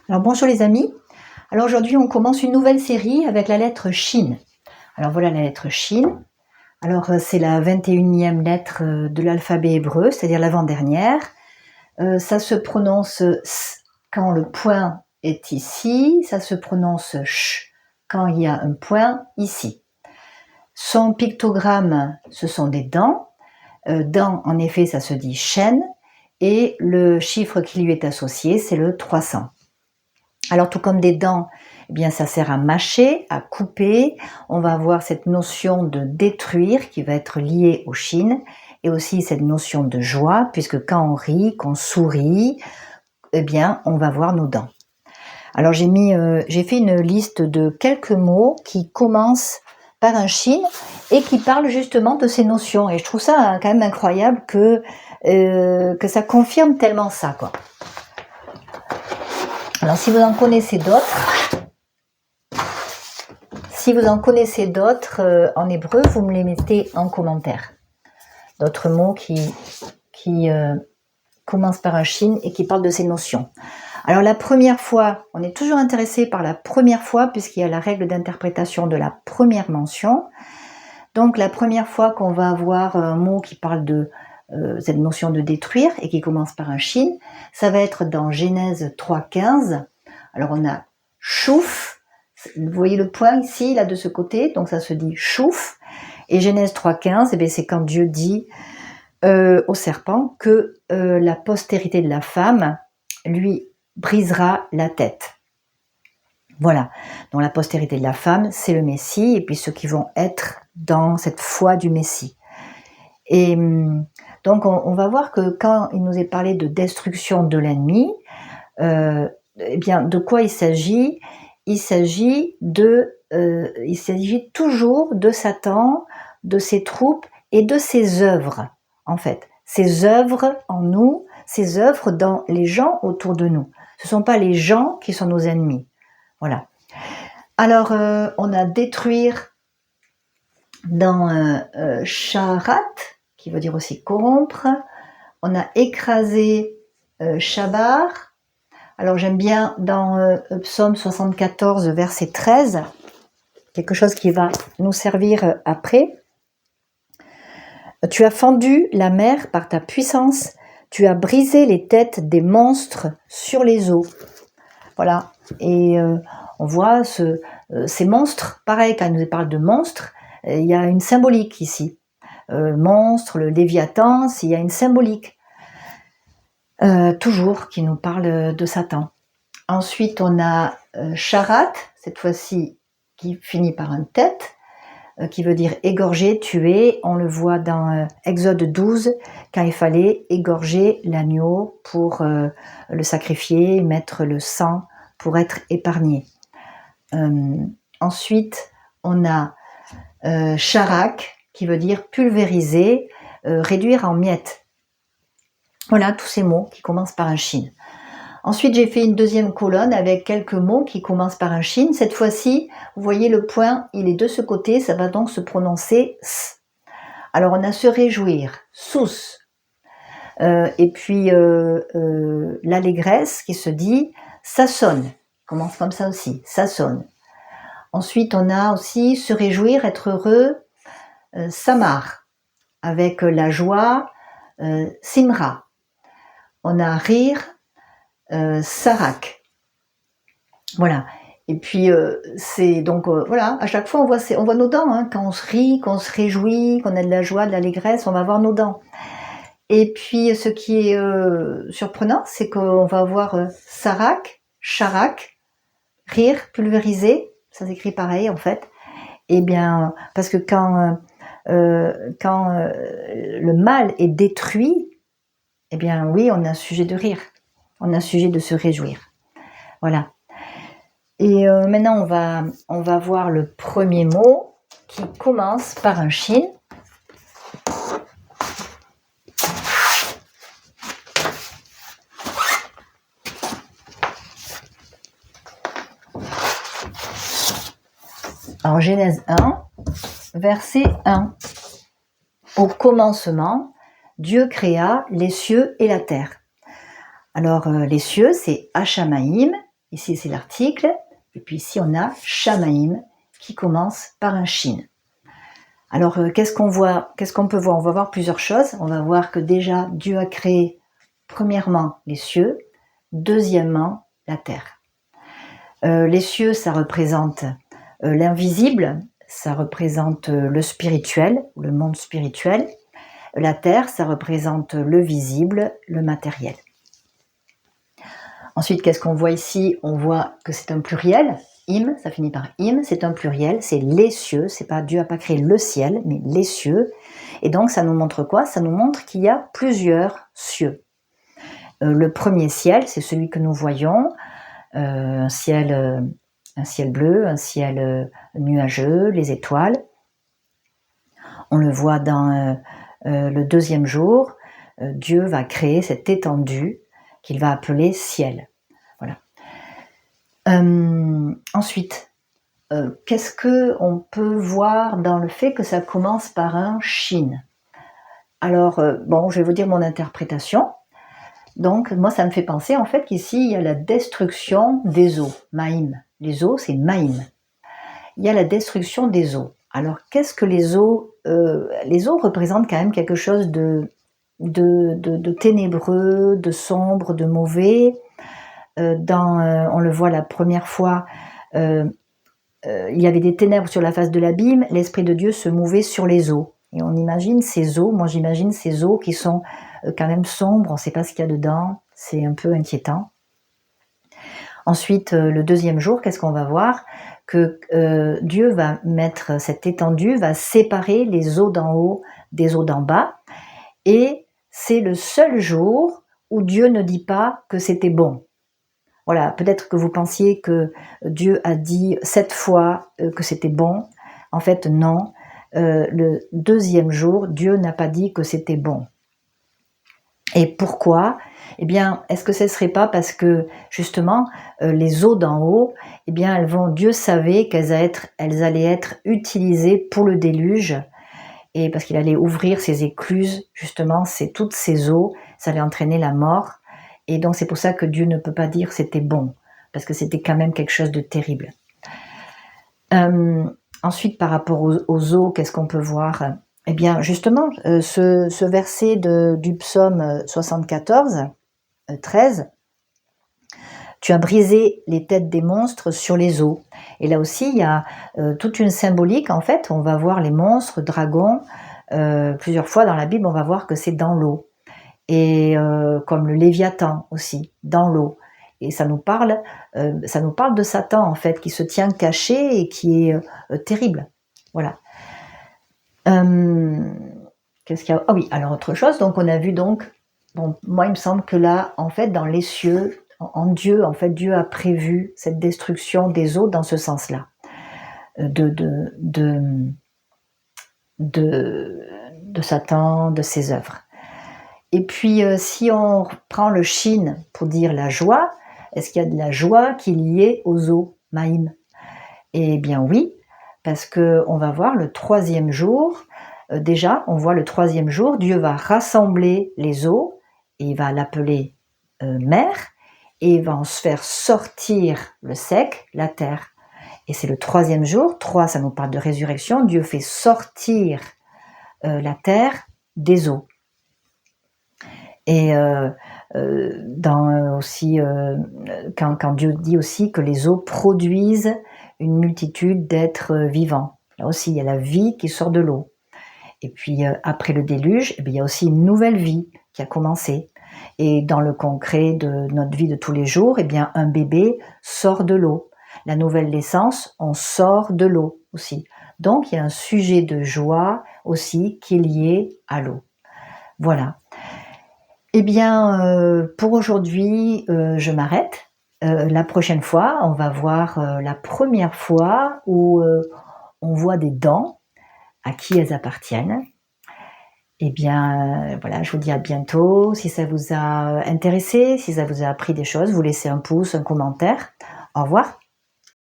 Alors bonjour les amis, alors aujourd'hui on commence une nouvelle série avec la lettre Shin. Alors voilà la lettre Shin, alors c'est la 21e lettre de l'alphabet hébreu, c'est-à-dire l'avant-dernière. Ça se prononce S quand le point est ici, ça se prononce Sh quand il y a un point ici. Son pictogramme, ce sont des dents. Dents, en effet, ça se dit Shen, et le chiffre qui lui est associé, c'est le 300. Alors tout comme des dents, eh bien ça sert à mâcher, à couper. On va avoir cette notion de détruire qui va être liée au Shin, et aussi cette notion de joie, puisque quand on rit, qu'on sourit, eh bien on va voir nos dents. Alors j'ai fait une liste de quelques mots qui commencent par un Shin et qui parlent justement de ces notions. Et je trouve ça quand même incroyable que ça confirme tellement ça, quoi. Alors si vous en connaissez d'autres, en hébreu, vous me les mettez en commentaire. D'autres mots qui commencent par un Shin et qui parlent de ces notions. Alors la première fois, on est toujours intéressé par la première fois puisqu'il y a la règle d'interprétation de la première mention. Donc la première fois qu'on va avoir un mot qui parle de cette notion de détruire et qui commence par un Shin, ça va être dans Genèse 3.15. Alors on a chouf, vous voyez le point ici, là de ce côté, donc ça se dit chouf. Et Genèse 3.15, eh bien, c'est quand Dieu dit au serpent que la postérité de la femme lui brisera la tête. Voilà, donc la postérité de la femme, c'est le Messie, et puis ceux qui vont être dans cette foi du Messie. Et donc on va voir que quand il nous est parlé de destruction de l'ennemi, eh bien de quoi il s'agit? Il s'agit toujours de Satan, de ses troupes et de ses œuvres, en fait. Ses œuvres en nous, ses œuvres dans les gens autour de nous. Ce ne sont pas les gens qui sont nos ennemis. Voilà. Alors, on a détruire dans Sharat, qui veut dire aussi corrompre. On a écrasé Shabar. Alors, j'aime bien dans Psaume 74, verset 13, quelque chose qui va nous servir après. Tu as fendu la mer par ta puissance, tu as brisé les têtes des monstres sur les eaux. Voilà, et on voit ces monstres, pareil, quand il nous parle de monstres, il y a une symbolique ici. Monstre, le Léviathan, il y a une symbolique, toujours, qui nous parle de Satan. Ensuite, on a Sharat, cette fois-ci, qui finit par un tête, qui veut dire égorger, tuer. On le voit dans Exode 12, quand il fallait égorger l'agneau pour le sacrifier, mettre le sang pour être épargné. Ensuite, on a Sharak, qui veut dire pulvériser, réduire en miettes. Voilà tous ces mots qui commencent par un Shin. Ensuite, j'ai fait une deuxième colonne avec quelques mots qui commencent par un Shin. Cette fois-ci, vous voyez le point, il est de ce côté, ça va donc se prononcer S. Alors, on a se réjouir, sous. Et puis, l'allégresse qui se dit, ça sonne. Commence comme ça aussi, ça sonne. Ensuite, on a aussi se réjouir, être heureux, samar, avec la joie, simra. On a rire, sarak. Voilà. Et puis, c'est donc, voilà, à chaque fois, on voit nos dents. Hein, quand on se rit, qu'on se réjouit, qu'on a de la joie, de l'allégresse, on va voir nos dents. Et puis, ce qui est surprenant, c'est qu'on va avoir sarak, charak, rire, pulvériser. Ça s'écrit pareil, en fait. Eh bien, parce que quand le mal est détruit, eh bien, oui, on a un sujet de rire. On a un sujet de se réjouir. Voilà. Et maintenant, on va voir le premier mot qui commence par un Shin. En Genèse 1, verset 1. Au commencement, Dieu créa les cieux et la terre. Alors, les cieux, c'est Hashamaïm, Ici, c'est l'article. Et puis ici, on a Shamaim qui commence par un shin. Alors, qu'est-ce qu'on peut voir? On va voir plusieurs choses. On va voir que déjà, Dieu a créé premièrement les cieux, deuxièmement la terre. Les cieux, ça représente l'invisible, ça représente le spirituel, le monde spirituel. La terre, ça représente le visible, le matériel. Ensuite, qu'est-ce qu'on voit ici? On voit que c'est un pluriel. Im, ça finit par im, c'est un pluriel, c'est les cieux. C'est pas Dieu n'a pas créé le ciel, mais les cieux. Et donc, ça nous montre quoi? Ça nous montre qu'il y a plusieurs cieux. Le premier ciel, c'est celui que nous voyons, un ciel bleu, un ciel nuageux, les étoiles. On le voit dans le deuxième jour. Dieu va créer cette étendue qu'il va appeler ciel. Voilà. Ensuite, qu'est-ce qu'on peut voir dans le fait que ça commence par un shin? Alors, bon, je vais vous dire mon interprétation. Donc, moi, ça me fait penser, en fait, qu'ici, il y a la destruction des eaux, maïm. Les eaux, c'est maïm. Il y a la destruction des eaux. Alors, qu'est-ce que les eaux? Les eaux représentent quand même quelque chose de ténébreux, de sombre, de mauvais. On le voit la première fois, il y avait des ténèbres sur la face de l'abîme, l'Esprit de Dieu se mouvait sur les eaux. Et on imagine ces eaux, moi j'imagine ces eaux qui sont quand même sombres, on ne sait pas ce qu'il y a dedans, c'est un peu inquiétant. Ensuite, le deuxième jour, qu'est-ce qu'on va voir? Que Dieu va mettre cette étendue, va séparer les eaux d'en haut des eaux d'en bas, et c'est le seul jour où Dieu ne dit pas que c'était bon. Voilà, peut-être que vous pensiez que Dieu a dit 7 fois que c'était bon. En fait, non. Le deuxième jour, Dieu n'a pas dit que c'était bon. Et pourquoi? Eh bien, est-ce que ce ne serait pas parce que, justement, les eaux d'en haut, eh bien, Dieu savait qu'elles allaient être utilisées pour le déluge, et parce qu'il allait ouvrir ses écluses, justement, toutes ces eaux, ça allait entraîner la mort. Et donc, c'est pour ça que Dieu ne peut pas dire c'était bon, parce que c'était quand même quelque chose de terrible. Ensuite, par rapport aux eaux, qu'est-ce qu'on peut voir? Eh bien, justement, ce verset du psaume 74, 13, tu as brisé les têtes des monstres sur les eaux. Et là aussi, il y a toute une symbolique, en fait. On va voir les monstres, dragons, plusieurs fois dans la Bible, on va voir que c'est dans l'eau. Et comme le Léviathan aussi, dans l'eau. Et ça nous parle de Satan, en fait, qui se tient caché et qui est terrible. Voilà. Qu'est-ce qu'il y a? Ah oui, alors autre chose, donc on a vu moi il me semble que là, en fait, dans les cieux, en Dieu, en fait, Dieu a prévu cette destruction des eaux dans ce sens-là, de Satan, de ses œuvres. Et puis, si on prend le shin pour dire la joie, est-ce qu'il y a de la joie qui est liée aux eaux, maïm? Eh bien oui, parce qu'on va voir le troisième jour, déjà, on voit le troisième jour, Dieu va rassembler les eaux, et il va l'appeler mer, et il va en faire sortir le sec, la terre. Et c'est le troisième jour, 3, ça nous parle de résurrection, Dieu fait sortir la terre des eaux. Et aussi, quand Dieu dit aussi que les eaux produisent une multitude d'êtres vivants. Là aussi, il y a la vie qui sort de l'eau. Et puis, après le déluge, il y a aussi une nouvelle vie qui a commencé. Et dans le concret de notre vie de tous les jours, un bébé sort de l'eau. La nouvelle naissance, on sort de l'eau aussi. Donc, il y a un sujet de joie aussi qui est lié à l'eau. Voilà. Eh bien, pour aujourd'hui, je m'arrête. La prochaine fois, on va voir la première fois où on voit des dents, à qui elles appartiennent. Eh bien, voilà, je vous dis à bientôt. Si ça vous a intéressé, si ça vous a appris des choses, vous laissez un pouce, un commentaire. Au revoir.